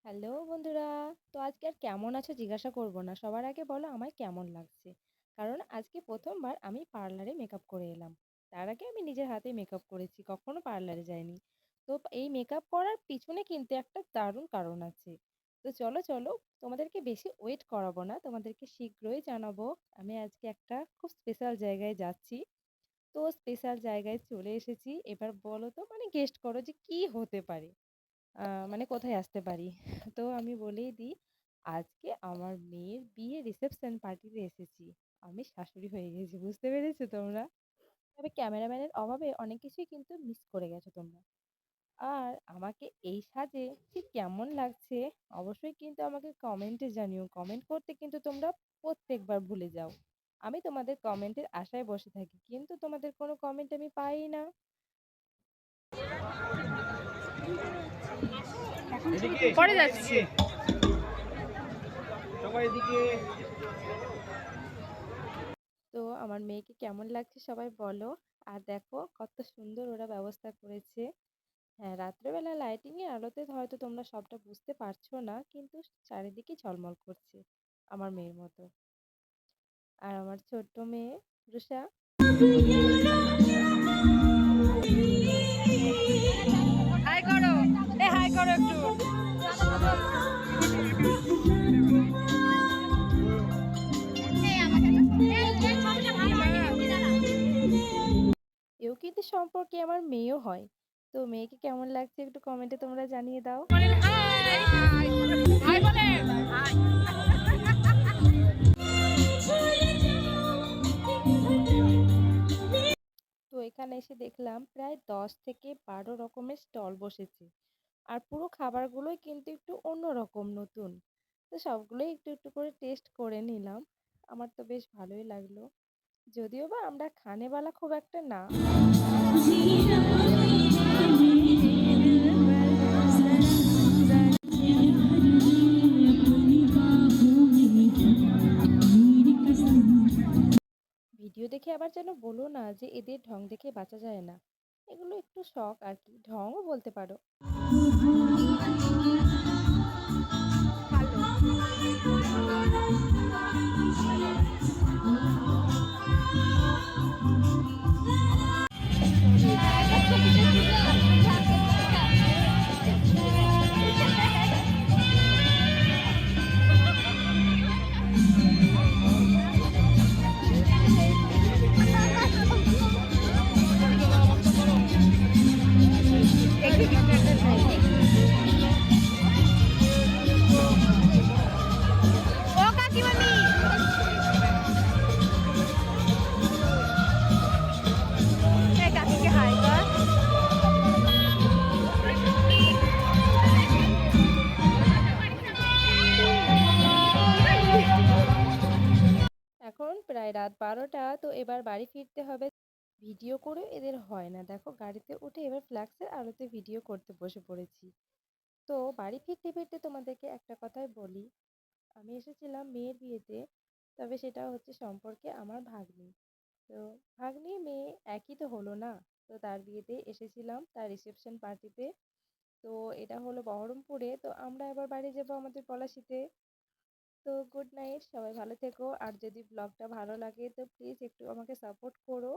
Hello বন্ধুরা। তো আজকে আর কেমন আছো জিজ্ঞাসা করব না, সবার আগে বলো আমায় কেমন লাগছে। কারণ আজকে প্রথমবার আমি পার্লারে মেকআপ করে এলাম। তার আগে আমি নিজের হাতে মেকআপ করেছি, কখনো পার্লারে যাইনি। তো এই মেকআপ করার পিছনে কিন্তু একটা দারুণ কারণ আছে। তো চলো চলো, তোমাদেরকে বেশি ওয়েট করাবো না, তোমাদেরকে শীঘ্রই জানাবো। আমি আজকে একটা খুব স্পেশাল জায়গায় যাচ্ছি। তো স্পেশাল জায়গায় চলে এসেছি, এবার বলো তো মানে গেস্ট করো যে কি হতে পারে, মানে কোথায় আসতে পারি? তো আমি বলেই দিই, আজকে আমার মেয়ের বিয়ে রিসেপশন পার্টিতে এসেছি। আমি শাশুড়ি হয়ে গেছি, বুঝতে পেরেছো তোমরা? তবে ক্যামেরাম্যানের অভাবে অনেক কিছুই কিন্তু মিস করে গেছো তোমরা। আর আমাকে এই সাজে ঠিক কেমন লাগছে অবশ্যই কিন্তু আমাকে কমেন্টে জানিও। কমেন্ট করতে কিন্তু তোমরা প্রত্যেকবার ভুলে যাও। আমি তোমাদের কমেন্টের আশায় বসে থাকি, কিন্তু তোমাদের কোনো কমেন্ট আমি পাই না। পরে যাচ্ছি। সবাই এদিকে। তো আমার মেয়েকে কেমন লাগছে সবাই বলো। আর দেখো কত সুন্দর ওরা ব্যবস্থা করেছে। হ্যাঁ, রাত্রেবেলা লাইটিং এর আলোতে হয়তো তোমরা সবটা বুঝতে পারছো না, কিন্তু চারিদিকে ঝলমল করছে আমার মেয়ের মতো। আর আমার ছোট্ট মেয়ে রুষা। হাই করো। হাই করো একটু। এও কিন্তু সম্পর্কে আমার মেয়েও হয়। তো মেয়েকে কেমন লাগছে একটু কমেন্টে তোমরা জানিয়ে দাও। বলেন হাই। হাই বলেন। হাই। তো এখানে এসে দেখলাম প্রায় 10 থেকে 12 রকমের স্টল বসেছে। আর পুরো খাবারগুলোই কিন্তু একটু অন্যরকম, নতুন। তো সবগুলোই একটু একটু করে টেস্ট করে নিলাম। আমার তো বেশ ভালোই লাগলো। যদিও বা আমরা খানেওয়ালা খুব একটা না। ভিডিও দেখে আবার যেন বলো না যে এদের ঢং দেখে বাঁচা যায় না। এগুলো একটু শখ আর কি, ঢংও বলতে পারো। ও কাকিমানি। এই কাকিকে হাই কর। এখন প্রায় রাত 12টা, তো এবার বাড়ি ফিরতে হবে। ভিডিও করে এদের হয় না, দেখো গাড়িতে উঠে এবার ফ্ল্যাক্সের আলোতে ভিডিও করতে বসে পড়েছি। তো বাড়ি ফিরতে ফিরতে তোমাদেরকে একটা কথাই বলি, আমি এসেছিলাম মেয়ের বিয়েতে। তবে সেটা হচ্ছে সম্পর্কে আমার ভাগ্নি। তো ভাগ্নি মেয়ে একই তো হলো না। তো তার বিয়েতে এসেছিলাম, তার রিসেপশন পার্টিতে। তো এটা হলো বহরমপুরে, তো আমরা এবার বাড়ি যাবো আমাদের পলাশিতে। তো গুড নাইট, সবাই ভালো থেকো। আর যদি ব্লগটা ভালো লাগে তো প্লিজ একটু আমাকে সাপোর্ট করো।